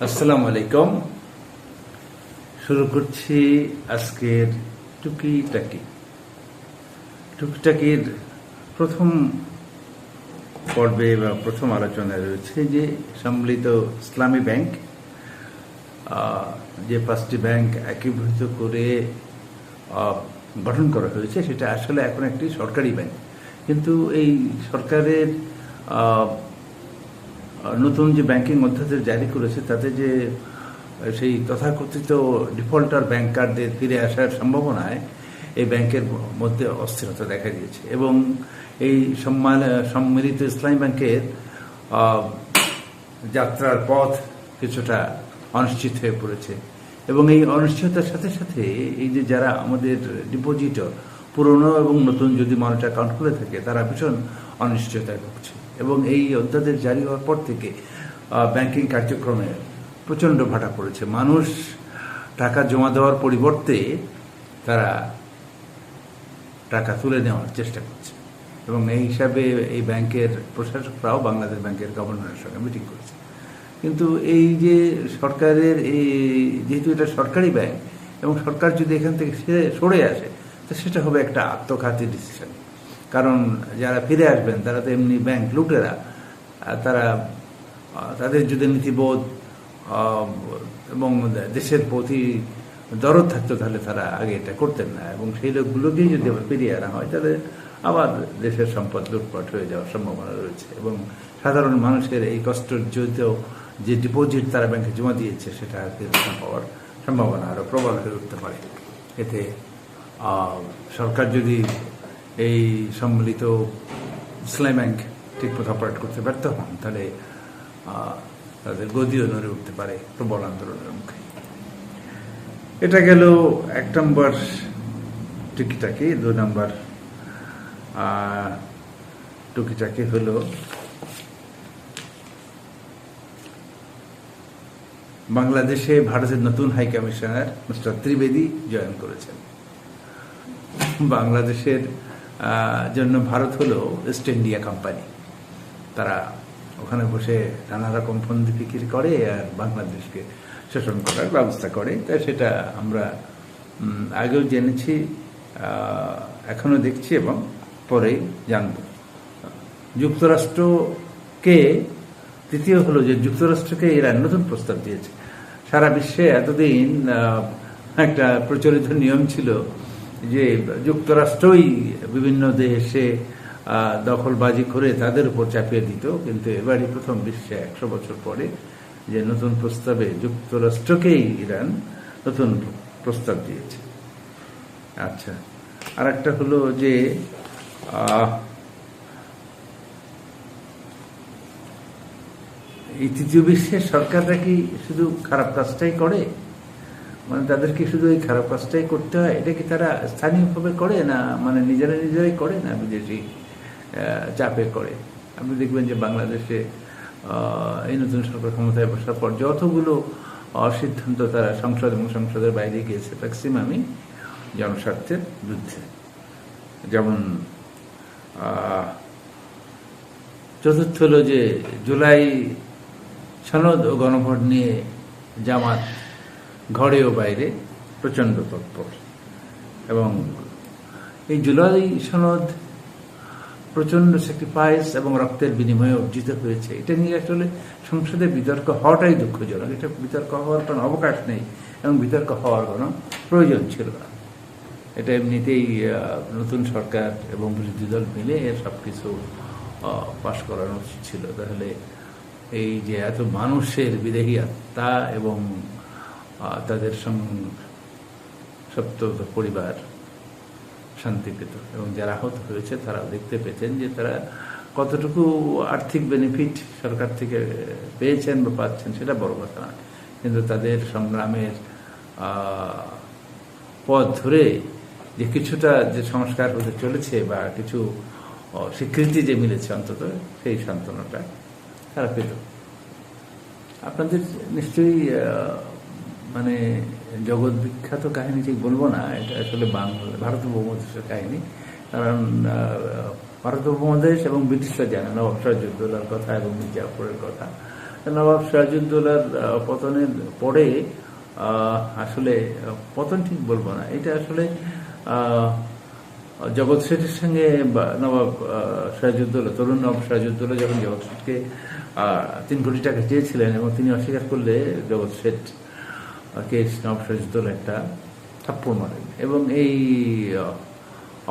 আসসালামু আলাইকুম। শুরু করছি আজকের টুকিটাকির প্রথম পর্বে বা প্রথম আলোচনায় রয়েছে যে সম্মিলিত ইসলামী ব্যাংক, যে 5টি ব্যাংক একীভূত করে গঠন করা হয়েছে, সেটা আসলে এখন একটি সরকারি ব্যাংক। কিন্তু এই সরকারের নতুন যে ব্যাংকিং অধ্যাদেশ জারি করেছে, তাতে যে সেই তথাকথিত ডিফল্টার ব্যাংকারদের ফিরে আসার সম্ভাবনায় এই ব্যাংকের মধ্যে অস্থিরতা দেখা দিয়েছে এবং এই সম্মিলিত ইসলামী ব্যাংকের যাত্রার পথ কিছুটা অনিশ্চিত হয়ে পড়েছে। এবং এই অনিশ্চয়তার সাথে সাথে এই যে যারা আমাদের ডিপোজিটর, পুরনো এবং নতুন যদি মানুষ অ্যাকাউন্ট খুলে থাকে, তারা ভীষণ অনিশ্চয়তায় ভুগছে। এবং এই অধ্যাদেশ জারি হওয়ার পর থেকে ব্যাংকিং কার্যক্রমে প্রচণ্ড ভাটা পড়েছে। মানুষ টাকা জমা দেওয়ার পরিবর্তে তারা টাকা তুলে নেওয়ার চেষ্টা করছে। এবং এই হিসাবে এই ব্যাংকের প্রশাসকরাও বাংলাদেশ ব্যাংকের গভর্নরের সঙ্গে মিটিং করেছে। কিন্তু এই যে সরকারের যেহেতু এটা সরকারি ব্যাংক এবং সরকার যদি এখান থেকে সরে আসে, তো সেটা হবে একটা আত্মঘাতী ডিসিশন। কারণ যারা ফিরে আসবেন তারা তো এমনি ব্যাংক লুটেরা, তাদের যদি নীতিবোধ এবং দেশের প্রতি দরদ থাকতো, তাহলে তারা আগে এটা করতেন না। এবং সেই লোকগুলোকেই যদি আবার ফিরিয়ে আনা হয়, তাহলে আবার দেশের সম্পদ লুটপাট হয়ে যাওয়ার সম্ভাবনা রয়েছে। এবং সাধারণ মানুষের এই কষ্টজড়িত যে ডিপোজিট তারা ব্যাংকে জমা দিয়েছে, সেটা ফেরত না পাওয়ার সম্ভাবনা আরও প্রবল হয়ে উঠতে পারে। এতে সরকার যদি এই সম্মিলিত ইসলামী ব্যাংক ঠিক মতো অপারেট করতে ব্যর্থ হন, তাহলে তাদের গদিও নড়ে উঠতে পারে প্রবল আন্দোলনের মুখে। এটা গেল 1 নম্বর টুকিটাকি। 2 নম্বর টুকিটাকি হলো বাংলাদেশে ভারতের নতুন high commissioner mister Trivedi join করেছেন। বাংলাদেশের জন্য ভারত হলো ইস্ট ইন্ডিয়া কোম্পানি। তারা ওখানে বসে নানা রকম ফন্দি ফিকির করে আর বাংলাদেশকে শোষণ করার ব্যবস্থা করে। তাই সেটা আমরা আগেও জেনেছি, এখনো দেখছি এবং পরেই জানব। যুক্তরাষ্ট্রকে তৃতীয় হলো যে যুক্তরাষ্ট্রকে ইরান নতুন প্রস্তাব দিয়েছে। সারা বিশ্বে এতদিন একটা প্রচলিত নিয়ম ছিল যে যুক্তরাষ্ট্রই বিভিন্ন দেশে দখলবাজি করে তাদের উপর চাপিয়ে দিত। কিন্তু এবারই প্রথম বিশ্বে 100 বছর পরে যে নতুন প্রস্তাবে যুক্তরাষ্ট্রকেই ইরান নতুন প্রস্তাব দিয়েছে। আচ্ছা, আর একটা হলো যে এই তৃতীয় বিশ্বের সরকাররা কি শুধু খারাপ কাজটাই করে? মানে তাদের কি শুধু এই খারাপ কাজটাই করতে হয়? এটা কি তারা স্থানীয়ভাবে করে, না মানে নিজেরাই করে, না বিদেশি চাপে করে? আপনি দেখবেন যে বাংলাদেশে এই নতুন সরকার ক্ষমতায় বসার পর যতগুলো সিদ্ধান্ত তারা সংসদ এবং সংসদের বাইরে গিয়েছে, ম্যাক্সিমামই জনস্বার্থের বিরুদ্ধে। যেমন চতুর্থ হলো যে জুলাই সনদ ও গণভোট নিয়ে জামাত ঘরে ও বাইরে প্রচণ্ড তৎপর। এবং এই জুলাই সনদ প্রচণ্ড স্যাক্রিফাইস এবং রক্তের বিনিময়ে অর্জিত হয়েছে। এটা নিয়ে আসলে সংসদে বিতর্ক হওয়াটাই দুঃখজনক। এটা বিতর্ক হওয়ার কোনো অবকাশ নেই এবং বিতর্ক হওয়ার কোনো প্রয়োজন ছিল না। এটা এমনিতেই নতুন সরকার এবং বিরোধী দল মিলে এর সব কিছু পাশ করানো উচিত ছিল। তাহলে এই যে এত মানুষের বিদেহী আত্মা এবং তাদের সপ্ত পরিবার শান্তি পেত এবং যারা আহত হয়েছে তারাও দেখতে পেতেন যে তারা কতটুকু আর্থিক বেনিফিট সরকার থেকে পেয়েছেন বা পাচ্ছেন, সেটা বড় কথা না। কিন্তু তাদের সংগ্রামের পথ ধরে যে কিছুটা যে সংস্কার হতে চলেছে বা কিছু স্বীকৃতি যে মিলেছে, অন্তত সেই সান্ত্বনাটা তারা পেত। আপনাদের নিশ্চয়ই মানে জগৎ বিখ্যাত কাহিনী ঠিক বলবো না, এটা আসলে ভারত উপমহাদেশের কাহিনী। কারণ ভারত উপমহাদেশ এবং ব্রিটিশরা জানে নবাব সিরাজউদ্দৌলার কথা এবং মির্জাফরের কথা। নবাব সিরাজউদ্দৌলার পতনের পরে আসলে পতন ঠিক বলবো না, এটা আসলে জগৎ শেঠের সঙ্গে নবাব সিরাজউদ্দৌলা, তরুণ নবাব সিরাজউদ্দৌলা যখন জগৎ শেঠকে 3 কোটি টাকা চেয়েছিলেন এবং তিনি অস্বীকার করলে জগৎ শেঠ কে নবাব সিরাজউদ্দৌলা একটা থাপ্পড় মারেন এবং এই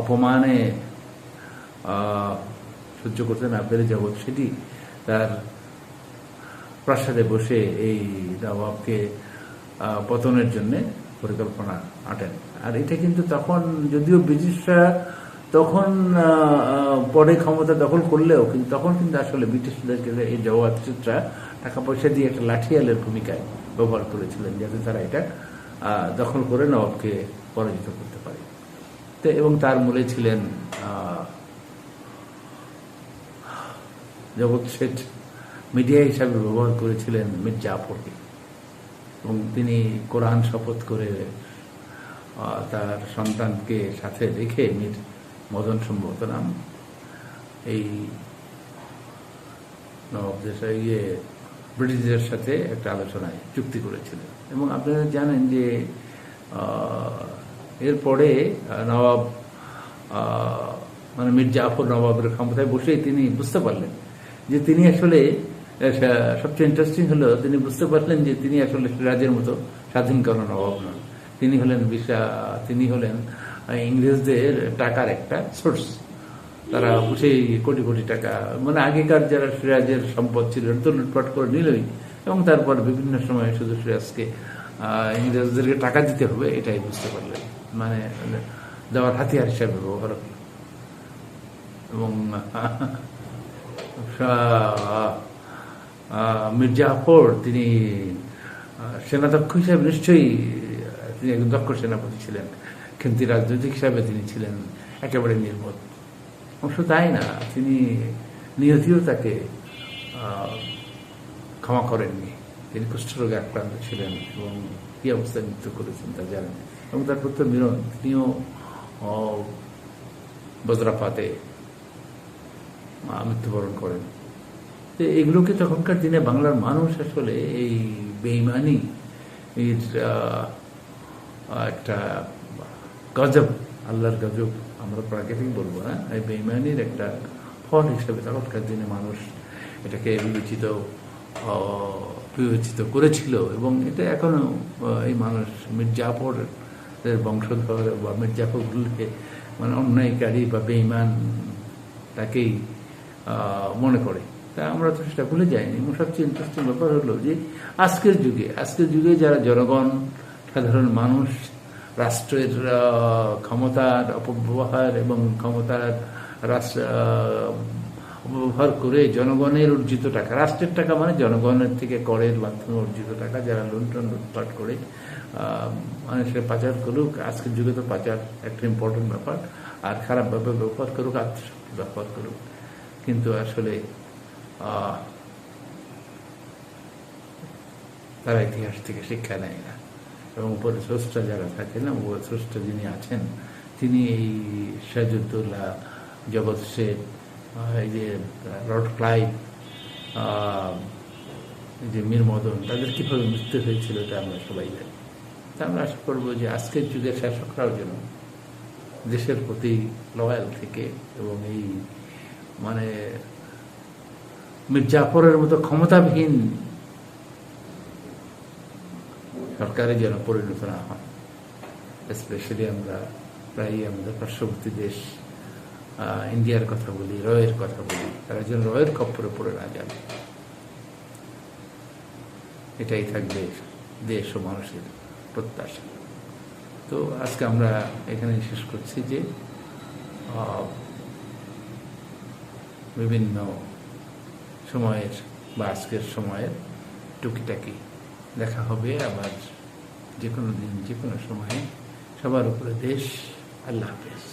অপমানে সহ্য করতে না পেরে জগৎ শেঠই তার প্রাসাদে বসে এই নবাবকে পতনের জন্য পরিকল্পনা আঁটেন। আর এটা কিন্তু তখন যদিও ব্রিটিশরা তখন পরে ক্ষমতা দখল করলেও কিন্তু তখন কিন্তু আসলে ব্রিটিশদেরকে এই জগৎ শেঠরা টাকা পয়সা দিয়ে একটা লাঠিয়ালের ভূমিকায় ব্যবহার করেছিলেন যাতে তারা এটা দখল করে নবাবকে পরাজিত করতে পারে। তো এবং তার মূলে ছিলেন জগৎ শেঠ মিডিয়া হিসাবে ব্যবহার করেছিলেন মীর জাফরকে এবং তিনি কোরআন শপথ করে তার সন্তানকে সাথে রেখে মীর মদন সম্ভবত নাম এই নবাবদের ব্রিটিশদের সাথে একটা আলোচনায় চুক্তি করেছিলেন। এবং আপনারা জানেন যে এরপরে নবাব মানে মীর জাফর নবাবের ক্ষমতায় বসেই তিনি বুঝতে পারলেন যে তিনি আসলে সবচেয়ে ইন্টারেস্টিং হলো তিনি বুঝতে পারলেন যে তিনি আসলে সিরাজের মতো স্বাধীন কোনো নবাব নন, তিনি হলেন ইংরেজদের টাকার একটা সোর্স। তারা সেই কোটি কোটি টাকা মানে আগেকার যারা সিরাজের সম্পদ ছিল তো লুটপাট করে নিলই এবং তারপর বিভিন্ন সময় শুধু সিরাজকে ইংরেজদেরকে টাকা দিতে হবে এটাই বুঝতে পারলেন, মানে দেওয়ার হাতিয়ার হিসাবে ব্যবহার হল। এবং মীর জাফর তিনি সেনাধ্যক্ষ হিসাবে নিশ্চয়ই তিনি একজন দক্ষ সেনাপতি ছিলেন, কিন্তু রাজনৈতিক হিসাবে তিনি ছিলেন একেবারে নির্বোধ। অবশ্য তাই না, তিনি নিয়তিও তাকে ক্ষমা করেননি। তিনি কুষ্ঠরোগে আক্রান্ত ছিলেন এবং কি অবস্থায় মৃত্যু করেছেন তা জানেন। এবং তার পুত্র মিরন তিনিও বজ্রাপাতে মৃত্যুবরণ করেন। তো এগুলোকে তখনকার দিনে বাংলার মানুষ আসলে এই বেঈমানি এর একটা গজব, আল্লাহর গজব আমরা প্রাকৃতিক বলবো না, এই বেঈমানির একটা ফল হিসেবে তখনকার দিনে মানুষ এটাকে বিবেচিত করেছিল। এবং এটা এখনো এই মানুষ মীর জাফরের বংশধর বা মীর জাফরগুলোকে মানে অন্যায়কারী বা বেঈমান তাকেই মনে করে। তা আমরা তো সেটা ভুলে যাইনি। এবং সবচেয়ে ইন্টারেস্টিং ব্যাপার হলো যে আজকের যুগে যারা জনগণ, সাধারণ মানুষ রাষ্ট্রের ক্ষমতার অপব্যবহার এবং ক্ষমতার অপব্যবহার করে জনগণের অর্জিত টাকা, রাষ্ট্রের টাকা মানে জনগণের থেকে করের মাধ্যমে অর্জিত টাকা যারা লুটপাট করে মানুষের পাচার করুক, আজকের যুগে তো পাচার একটা ইম্পর্টেন্ট ব্যাপার, আর খারাপভাবে ব্যবহার করুক, আত্মশক্তি ব্যবহার করুক, কিন্তু আসলে তারা ইতিহাস থেকে শিক্ষা নেয় না। এবং উপরে স্রষ্টা যারা থাকেন না, উপরে স্রষ্টা যিনি আছেন তিনি এই সিরাজউদ্দৌলা, জগৎ শেঠ, এই যে লর্ড ক্লাইভ, এই যে মীর মদন, তাদের কীভাবে মৃত্যু হয়েছিল এটা আমরা সবাই জানি। তা আমরা আশা করবো যে আজকের যুগের শাসকরাও যেন দেশের প্রতি লয়াল থেকে এবং এই মানে মীর জাফরের মতো ক্ষমতাবিহীন সরকারে যেন পরিণত না হয়। স্পেশালি আমরা প্রায় আমাদের পার্শ্ববর্তী দেশ ইন্ডিয়ার কথা বলি, রয়ের কথা বলি, তারা যেন রয়ের খপ্পরে পড়ে না যান, এটাই থাকবে দেশ ও মানুষের প্রত্যাশা। তো আজকে আমরা এখানে শেষ করছি যে বিভিন্ন সময়ের বা আজকের সময়ের টুকিটাকি দেখা হবে আবার যে কোনো দিন যে কোনো সময়ে। সবার উপরে দেশ। আল্লাহ হাফেজ।